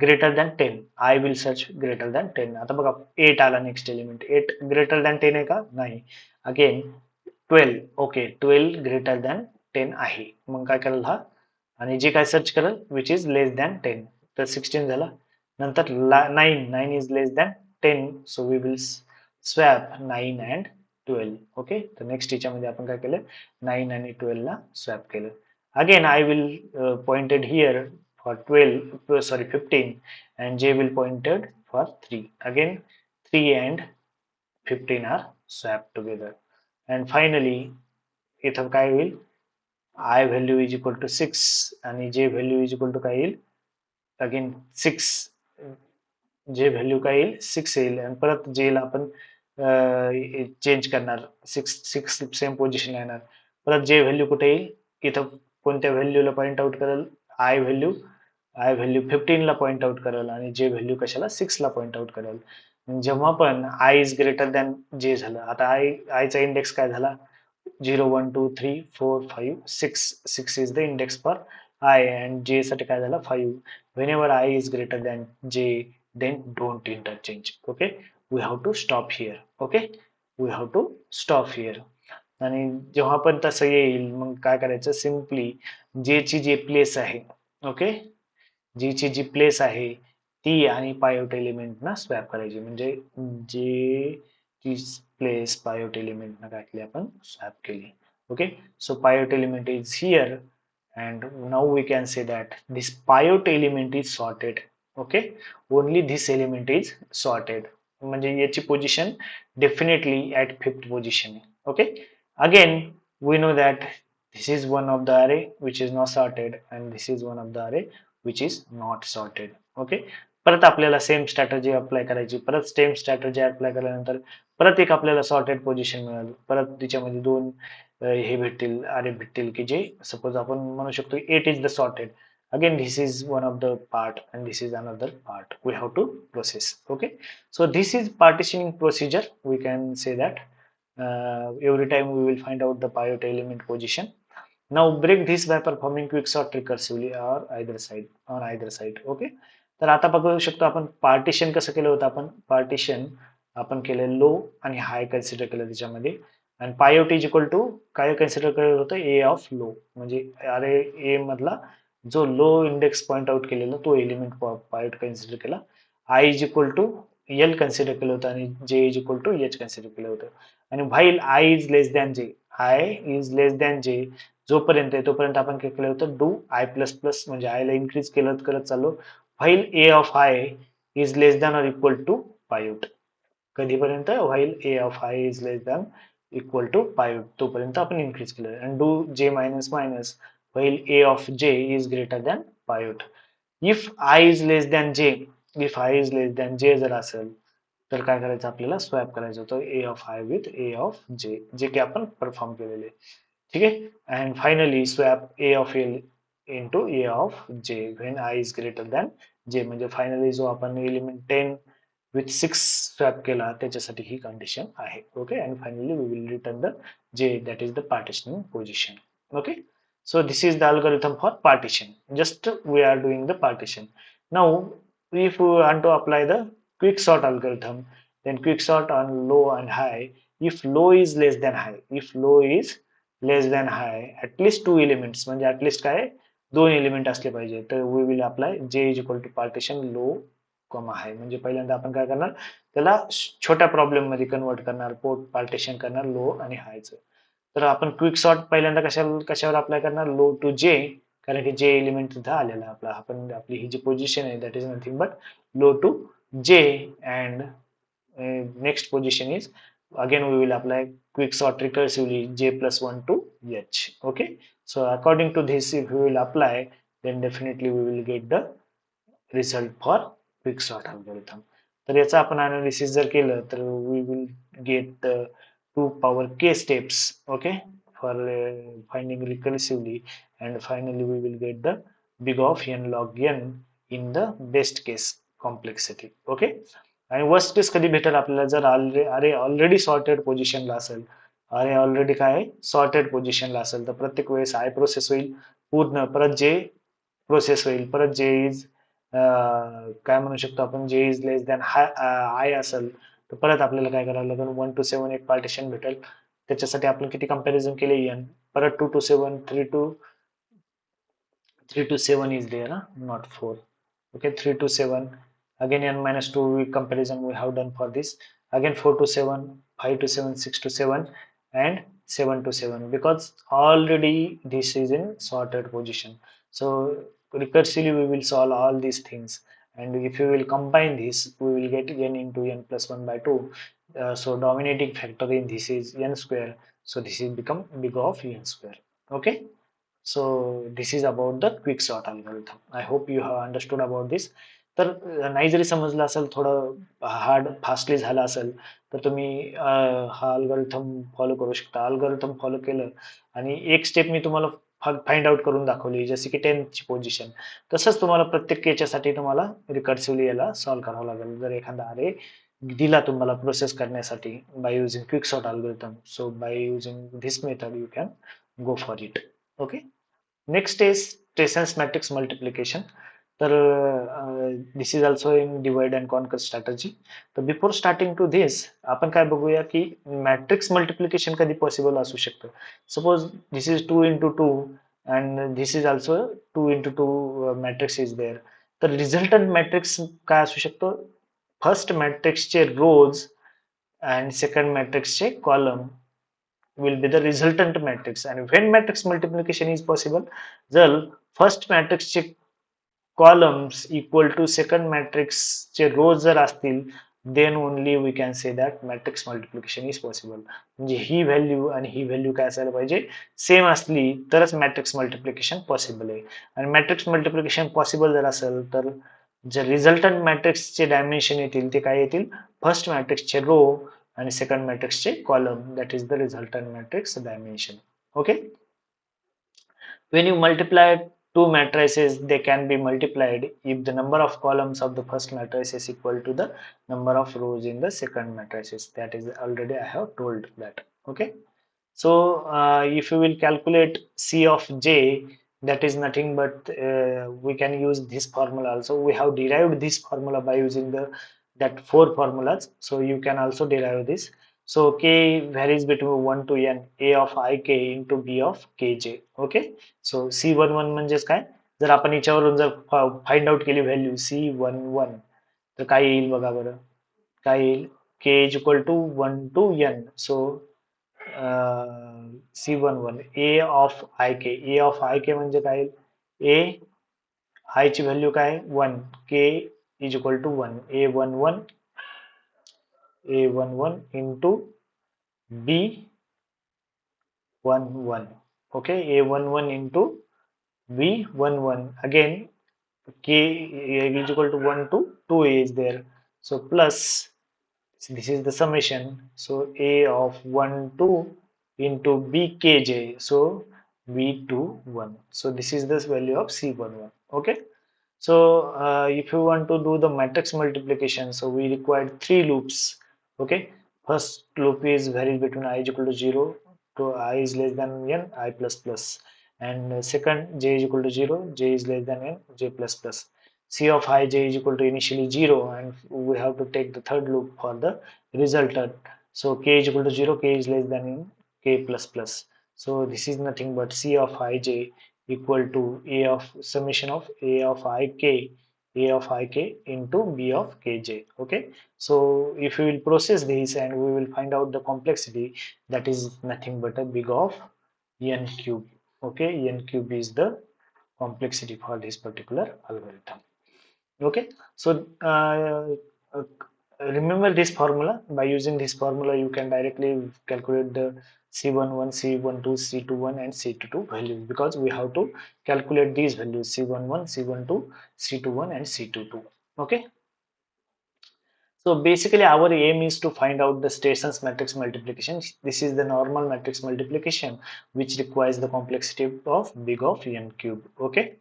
greater than 10. I will search greater than 10. आता बघा 8 आला नेक्स्ट एलिमेंट. 8 ग्रेटर दॅन 10 आहे का? नाही. अगेन 12. ओके, 12 ग्रेटर दॅन 10 आहे. मग काय करेल हा? आणि जे काय सर्च करेल विच इज लेस दॅन 10. तर 16 झाला. नंतर 9 is less than 10, so we will swap 9 and 12. Okay, तर नेक्स्ट याच्यामध्ये आपण काय केलं? 9 आणि 12 ला स्वॅप केलं. Again I will pointed here for 12, sorry 15, and J will pointed for 3. Again 3 and 15 are swapped together. And finally इथं काय होईल? I value is equal to 6 आणि J value is equal to काय येईल? अगेन 6. जे value काय येईल? 6 येईल. आणि परत जे ला आपण चेंज करणार. 6 सेम पोझिशन येणार. परत जे व्हॅल्यू कुठे येईल? इथं कोणत्या व्हॅल्यूला पॉइंट आउट करेल? आय व्हॅल्यू 15 ला पॉइंट आउट करेल आणि जे व्हॅल्यू कशाला? 6 ला पॉइंट आउट करेल. जेव्हा पण आय इज ग्रेटर दॅन जे झालं, आता आयचा इंडेक्स काय झाला? 0, 1, 2, 3, 4, 5, 6. 6 is the index for I and J साठी काय झालं? 5. Whenever I is greater than J, then don't interchange. Okay, we have to stop here. Okay, we have to stop here. आणि जेव्हा पण तसं येईल मग काय करायचं? सिम्पली J ची जी प्लेस आहे, ओके, J ची जी प्लेस आहे ती आणि पायोट एलिमेंट ना स्वॅप करायची. म्हणजे J ची प्लेस पायोट एलिमेंट ना काय केली? आपण स्वॅप केली. Okay, so pivotal element is here and now we can say that this pivot element is sorted. Okay, only this element is sorted. म्हणजे याची position definitely at 5th position आहे. Okay, again we know that this is one of the array which is not sorted and this is one of the array which is not sorted. Okay, परत आपल्याला same strategy apply करायची. परत same strategy apply केल्यानंतर परत एक आपल्याला sorted position मिळाली. परत तिच्यामध्ये दोन हे भेटतील, अरे भेटतील की जे सपोज आपण म्हणू शकतो 8 is the sorted. Again this is one of the part and this is another part we have to process. Okay, so this is partitioning procedure. We can say that every time we will find out the pivot element position. Now break this by performing quicksort recursively or either side on either side. Okay, तर आता बघू शकतो आपण partition कसं केलं होतं. आपण partition आपण केलं लो आणि हाय कन्सिडर केलं त्याच्यामध्ये. आणि पायोट इज इक्वल टू काय कन्सिडर केलं होतं? A of low. म्हणजे अरे ए मधला जो लो इंडेक्स पॉइंट आउट केलेला तो एलिमेंट पायोट कन्सिडर केला. I is equal to l consider केलं होतं आणि j is equal to h consider केलं होतं. आणि while i is less than j, i is less than j जोपर्यंत आहे तोपर्यंत आपण काय केलं होतं? डू आय प्लस प्लस, म्हणजे आयला इन्क्रीज करत चाललो. While A of I is less than or equal to pivot. कधीपर्यंत? While A of I is less than equal to pivot, तोपर्यंत आपण इन्क्रीज केलं. And do J minus minus while A of J is greater than pivot. If I is less than J, if I is less than J जर असेल तर काय करायचं? आपल्याला swap करायचं होतं A of I with A of J, जे की आपण परफॉर्म केलेले. ठीक आहे. And finally swap A of L into A of J when I is greater than J. म्हणजे फायनली जो आपण एलिमेंट 10 विथ 6 स्वॅप केला त्याच्यासाठी ही कंडिशन आहे. Okay, and finally we will return the J, that is the partitioning position. Okay, So this is the algorithm for partition. Just we are doing the partition. Now, if we want to apply the quicksort algorithm, then quicksort on low and high. If low is less than high, if low is less than high, at least two elements, म्हणजे at least काय दोन element असले पाहिजे. तर we will apply j is equal to partition low, हाय. म्हणजे पहिल्यांदा आपण काय करणार, त्याला छोट्या प्रॉब्लेम मध्ये कन्वर्ट करणार, पोर्ट पार्टिशन करणार लो आणि हायचं. तर आपण क्विक सॉर्ट पहिल्यांदा कशावर अप्लाय करणार, लो टू जे, कारण की जे एलिमेंट तिथं आलेला आहे आपला, आपण आपली ही जी पोझिशन आहे that is nothing but low to J, and next position is again we will apply quick sort recursively j plus 1 to h. Okay, so according to this, if we will apply, then definitely we will get the result for quicksort algorithm. तर याचा आपण analysis जर केलं तर we will get the 2 power k steps, okay, for finding recursively, and finally we will get the big of n log n in the best case complexity. Okay, आणि worst केस कधी भेटेल आपल्याला, जर अरे ऑलरेडी सॉर्टेड पोझिशनला असेल, अरे already काय सॉर्टेड पोझिशनला असेल, तर प्रत्येक वेळेस आय प्रोसेस होईल पूर्ण, परत जे प्रोसेस होईल, परत जे इज काय म्हणू शकतो आपण, जे इज लेस दॅन आय असेल, तर परत आपल्याला काय करावं लागेल, 1 to 7 एक पार्टिशन भेटेल. त्याच्यासाठी आपण किती कंपॅरिझन केले, एन, परत 2 to 7, 3 to 7 is there, not 4. Okay, 3 to 7, again n minus 2 comparison we have done for this, again 4 to 7, 5 to 7, 6 to 7, and 7 to 7, because already this is in sorted position. So recursively we will solve all these things, and if you will combine this, we will get n into n plus 1 by 2. So dominating factor in this is n square, so this is become big of n square. Okay, so this is about the quicksort algorithm. I hope you have understood about this. तर नाही जरी समजलं असेल, थोडं hard fastly झालं असेल, तर तुम्ही हा अल्गोरिथम फॉलो करू शकता. अल्गोरिथम फॉलो केलं आणि एक स्टेप मी तुम्हाला फाइंड आउट करून दाखवली, जसे की 10th पोझिशन, तसंच तुम्हाला प्रत्येक केच्यासाठी तुम्हाला रिकर्सिव्हली याला सॉल्व्ह करावं लागेल. जर एखादा अरे दिला तुम्हाला प्रोसेस करण्यासाठी by using quicksort algorithm, so by using this method you can go for it. Okay, next is Strassen matrix multiplication. तर this is also in divide and conquer strategy. तर before starting to this, आपण काय बघूया की matrix multiplication कधी possible असू शकतं. Suppose this is 2 into 2 and this is also 2 into 2 matrix is there. तर रिझल्टंट मॅट्रिक्स काय असू शकतो, फर्स्ट मॅट्रिक्सचे रोज and second matrixचे column will be the resultant matrix. And when matrix multiplication is possible, जर first matrix चे columns equal to second matrix चे rows जर असतील, then only we can say that matrix multiplication is possible. म्हणजे ही value आणि ही value काय असायला पाहिजे, सेम असली तरच मॅट्रिक्स मल्टिप्लिकेशन पॉसिबल आहे. आणि मॅट्रिक्स मल्टिप्लिकेशन पॉसिबल जर असेल तर जे रिझल्टंट मॅट्रिक्सचे डायमेन्शन येतील ते काय येतील, फर्स्ट मॅट्रिक्सचे रो and second matrix चे column, that is the resultant matrix dimension. Okay, when you multiply two matrices, they can be multiplied if the number of columns of the first matrix is equal to the number of rows in the second matrices. That is already I have told that. Okay, so if you will calculate C of j, that is nothing but we can use this formula also. We have derived this formula by using the that 4 formulas, so you can also derive this. So k varies between 1 to n, a of ik into b of kj. Okay, so c11 म्हणजेच काय, जर आपण याच्यावरून जर find out केली value c11, तर काय येईल बघा बरं, काय येईल, k is equal to 1 to n. So c11 a of ik, a of ik म्हणजे काय, a i ची व्हॅल्यू काय 1, k is equal to 1, a11 into b11. Okay, a11 into b11, again k is equal to 1 to 2a is there, so plus this is the summation, so a of 1 2 into bkj, so b21, so this is the value of c11. Okay, so if you want to do the matrix multiplication, so we require 3 loops. Okay, first loop is varies between I is equal to 0 to I is less than n, I plus plus, and second j is equal to 0, j is less than n, j plus plus. C of I j is equal to initially 0, and we have to take the third loop for the resultant. So k is equal to 0, k is less than n, k plus plus. So this is nothing but C of ij equal to a of summation of a of ik into b of kj. Okay, so if we will process this and we will find out the complexity, that is nothing but a big of n cube. Okay, n cube is the complexity for this particular algorithm. Okay, so uh, remember this formula. By using this formula you can directly calculate the c11, c12, c21 and c22 values, because we have to calculate these values c11, c12, c21 and c22. Okay, so basically our aim is to find out the Strasson's matrix multiplication. This is the normal matrix multiplication which requires the complexity of big of n cube. Okay,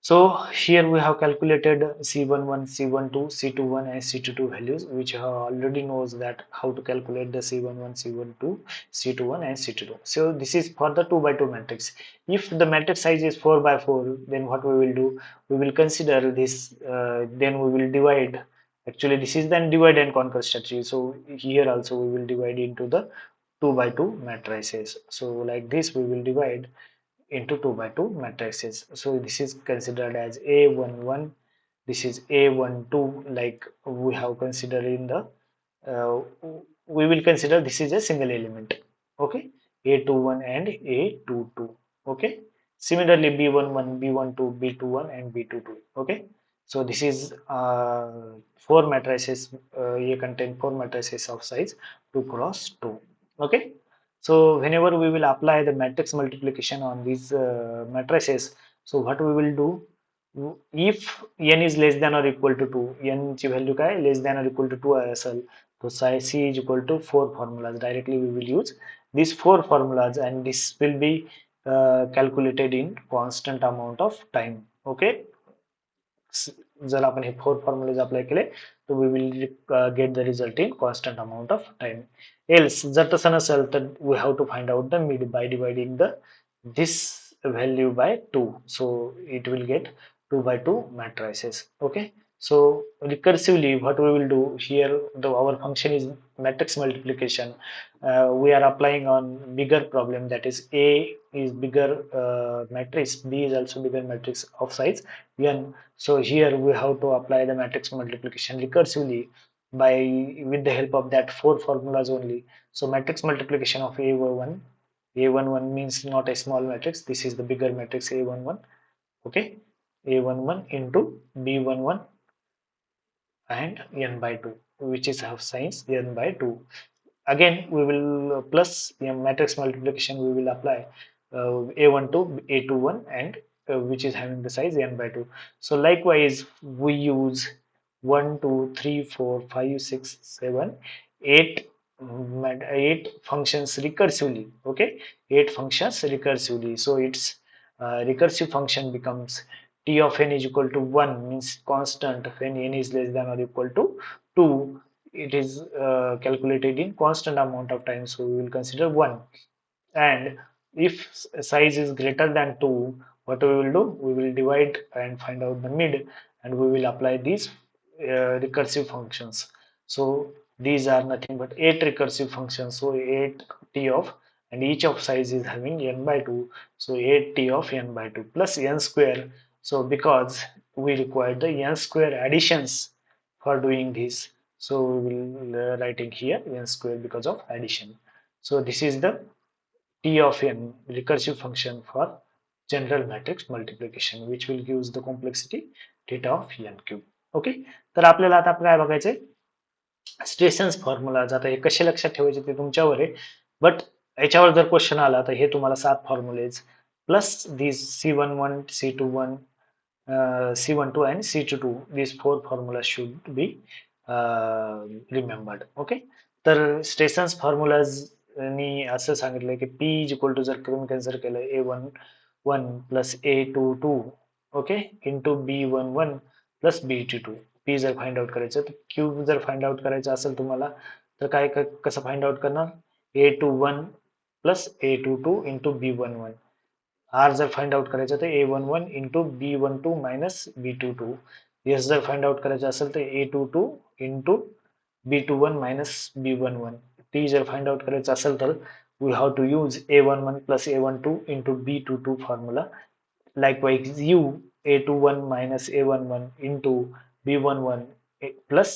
so here we have calculated C11, C12, C21 and C22 values, which already knows that how to calculate the C11, C12, C21 and C22. So this is for the 2 by 2 matrix. If the matrix size is 4 by 4, then what we will do? We will consider this, then we will divide. Actually, this is then divide and conquer strategy. So here also we will divide into the 2 by 2 matrices. So like this we will divide into 2 by 2 matrices. So this is considered as A11, this is A12, like we have considered in the, uh, we will consider this is a single element. Okay, A21 and A22. Okay, similarly B11, B12, B21 and B22. Okay, so this is four matrices, A contain four matrices of size 2 cross 2. Okay, so whenever we will apply the matrix multiplication on these matrices, so what we will do, if n is less than or equal to 2, n ची value काय less than or equal to 2 असेल, so size c is equal to 4 formulas. Directly we will use these four formulas and this will be calculated in constant amount of time. Okay, जर आपण हे four formulas apply केले तर we will get the result in constant amount of time. Else जर तसं नसेल तर we have to find out the mid by dividing the this value by 2, so it will get 2 by 2 matrices. Okay, so recursively what we will do here, our function is matrix multiplication. We are applying on bigger problem, that is a is bigger matrix, b is also bigger matrix of size n. So here we have to apply the matrix multiplication recursively by with the help of that four formulas only. So matrix multiplication of A11 means not a small matrix. This is the bigger matrix A11. Okay, A11 into B11 and n by 2, which is of size n by 2. Again, we will plus the matrix multiplication. We will apply A12, A21, and which is having the size n by 2. So likewise, we use 1, 2, 3, 4, 5, 6, 7, 8 8 functions recursively. Okay, 8 functions recursively. So its recursive function becomes t of n is equal to 1, means constant when n is less than or equal to 2. It is calculated in constant amount of time, so we will consider 1. And if size is greater than 2, what we will do, we will divide and find out the mid, and we will apply these recursive functions. So these are nothing but 8 recursive functions, so 8 t of, and each of size is having n by 2, so 8 t of n by 2 plus n square. So because we require the n square additions for doing this, so we will writing here n square because of addition. So this is the t of n recursive function for general matrix multiplication, which will give the complexity theta of n cube. Okay, तर आपल्याला आता काय बघायचंय, स्ट्रेसन्स formulas. आता हे कसे लक्षात ठेवायचे ते तुमच्यावर आहे, बट याच्यावर जर क्वेश्चन आला तर हे तुम्हाला 7 formulas plus this C11, C21, C12 and C22, these four formulas should be remembered. Okay, तर स्ट्रेसन्स फॉर्म्युलाज नी असं सांगितलं की P इज इक्वल टू, जर तुम्ही कन्सिडर केलं A11 plus A22, okay, into B11 plus B22. P जर फाइंड आउट करायचं तर Q जर फाइंड आउट करायचं असेल तुम्हाला तर काय कसं फाइंड आउट करणार, A21 plus A22 into B11. R जर फाइंड आउट करायचं तर A11 into B12 minus B22. S जर फाइंड आउट करायचं असेल तर A22 into B21 minus B11. T जर फाइंड आउट करायचं असेल तर we have to use A11 plus A12 into B22 formula. Likewise, U A21 minus A11 into B11 plus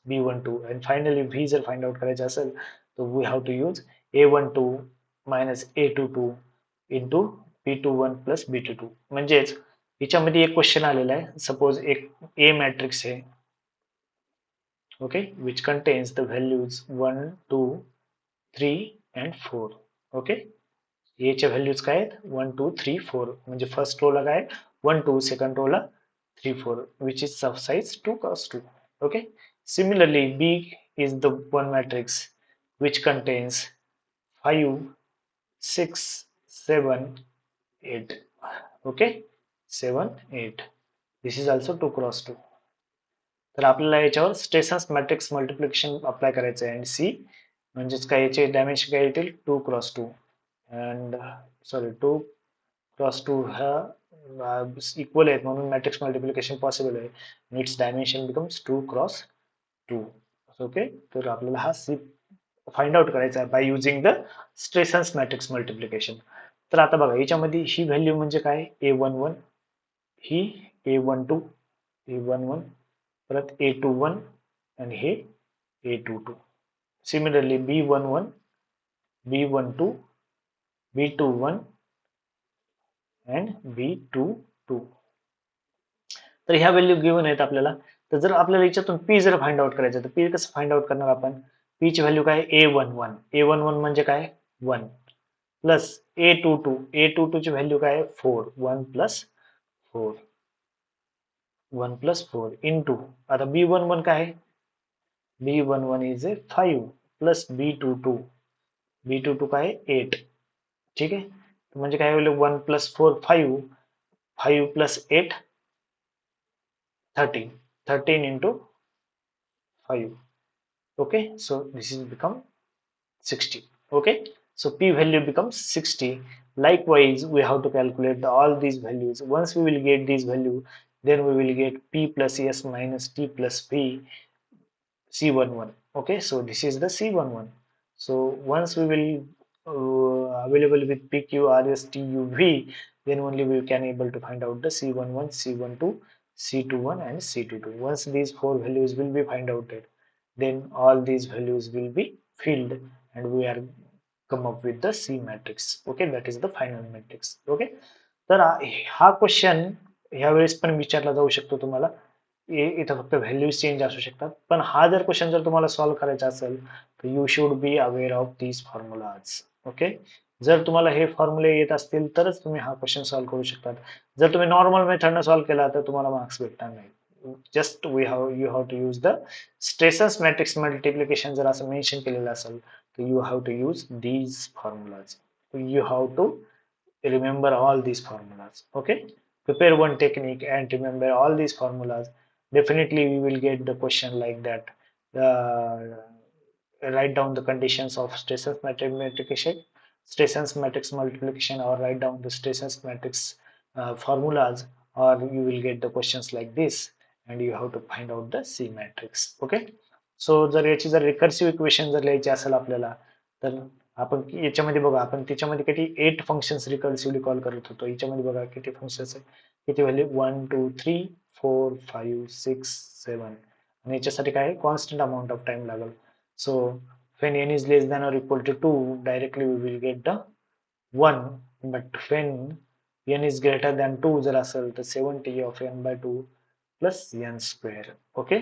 B12, and finally V जर find out करायचं असेल तर we have to use A12 minus A22 into B21 plus B22. म्हणजेच याच्यामध्ये एक question आलेला आहे. Suppose एक A मॅट्रिक्स आहे, okay, which contains the values 1 2 3 and 4. Okay, A च्या व्हॅल्यूज काय आहेत 1 2 3 4. म्हणजे फर्स्ट रो ला काय 1 2, सेकंड रो ला 3 4, which is of size 2 cross 2. Okay, similarly B is the one matrix which contains 5 6 7 8. Okay, 7 8. This is also 2 cross 2. तर आपल्याला याच्यावर स्ट्रेसन्स मॅट्रिक्स मल्टिप्लिकेशन अप्लाय करायचं आहे. आणि सी म्हणजेच काय, याचे डायमेन्शन काय येतील 2 क्रॉस 2 अँड सॉरी 2 क्रॉस 2 ह्या इक्वल आहेत म्हणून मॅट्रिक्स मल्टिप्लिकेशन पॉसिबल आहे. It's dimension becomes 2 cross 2. Okay, तर आपल्याला हा सी फाइंड आउट करायचा आहे by using the Strassen's matrix multiplication. तर आता बघा याच्यामध्ये ही व्हॅल्यू म्हणजे काय A11, ही A12 A11, परत A21 आणि हे A22. Similarly B11 B12 B21 and B22. तर ह्या व्हॅल्यू गिव्हन आहेत आपल्याला. तर जर आपल्याला याच्यातून P जर फाइंड आउट करायचं तर P कसं फाइंड आउट करणार आपण. P ची व्हॅल्यू काय A11 म्हणजे काय 1 प्लस A22 ची व्हॅल्यू काय 4 1 प्लस 4 1 प्लस 4 इंटू आता B11 काय B11 इज 5 प्लस B22 काय 8. ठीक आहे, म्हणजे काय होईल 1 plus 4 5 5 plus 8 13 into 5. Okay, so this is become 60. Okay, so P value becomes 60. Likewise, we have to calculate all these values. Once we will get these value, then we will get P plus S minus T plus P C11. Okay, so this is the C11. So once we will available with P Q R S T U V, then only we can able to find out the C11, C12, C21 and C22. Once these four values will be find out, then all these values will be filled and we are come up with the C matrix. Okay, that is the final matrix. Okay, तर हा question ह्या वेळेस पण विचारला जाऊ शकतो तुम्हाला. इथं फक्त व्हॅल्यूज चेंज असू शकतात, पण हा जर क्वेश्चन जर तुम्हाला सॉल्व्ह करायचा असेल तर you should be aware of these formulas. Okay, जर तुम्हाला हे फॉर्म्युले येत असतील तरच तुम्ही हा क्वेश्चन सॉल्व्ह करू शकतात. जर तुम्ही नॉर्मल मेथडने सॉल्व्ह केला तर तुम्हाला मार्क्स भेटणार नाही. Just you have to use the Strassen's matrix multiplication जर असं मेन्शन केलेलं असेल तर you have to use these formulas. You have to remember all these formulas. Okay, prepare one technique and remember all these formulas. Definitely we will get the question like that. Write down the conditions of Strassens matrix multiplication, or write down the Strassens matrix formulas, or you will get the questions like this and you have to find out the C matrix. Okay, so जर याची जर recursive equation जर लिहायची असेल आपल्याला तर आपण याच्यामध्ये बघा आपण त्याच्यामध्ये किती 8 फंक्शन्स रिकर्सिव्हली कॉल करत होतो. याच्यामध्ये बघा किती फंक्शन्स आहे, किती व्हॅल्यू 1 2 3 4 5 6 7 आणि याच्यासाठी काय कॉन्स्टंट अमाऊंट ऑफ टाइम लागेल. So when n is less than or equal to 2, directly we will get the 1, but when n is greater than 2 जर असेल तर 70 of n by 2 plus n square. Okay,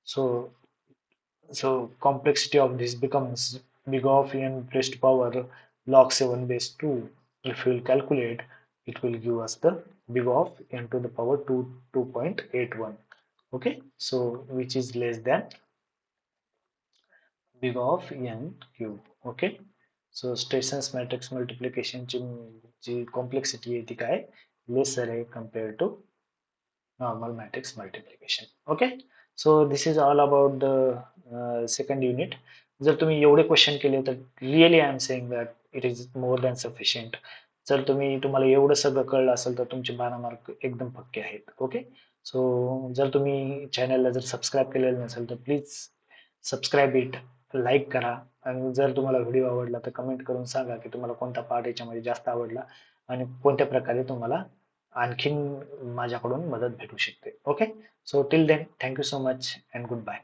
so complexity of this becomes big of n raised to power log 7 base 2. If we will calculate, it will give us the big of n to the power 2.81. Okay, so which is less than big of n cube. Okay, so Strassens matrix multiplication ची complexity आहे ती काय lesser आहे compared to normal matrix multiplication. Okay, so this is all about the second unit. जर तुम्ही एवढे question केले तर really I am saying that it is more than sufficient. तुम्हाला एवढं सगळं कळलं असेल तर तुमचे 12 मार्क एकदम पक्के आहेत. ओके. सो जर तुम्ही चॅनलला जर सबस्क्राईब केलेलं नसेल तर प्लीज सबस्क्राईब इट, लाईक करा आणि जर तुम्हाला व्हिडिओ आवडला तर कमेंट करून सांगा की तुम्हाला कोणता पार्ट याच्यामध्ये जास्त आवडला आणि कोणत्या प्रकारे तुम्हाला आणखीन माझ्याकडून मदत भेटू शकते. Okay. So till then thank you so much and good bye.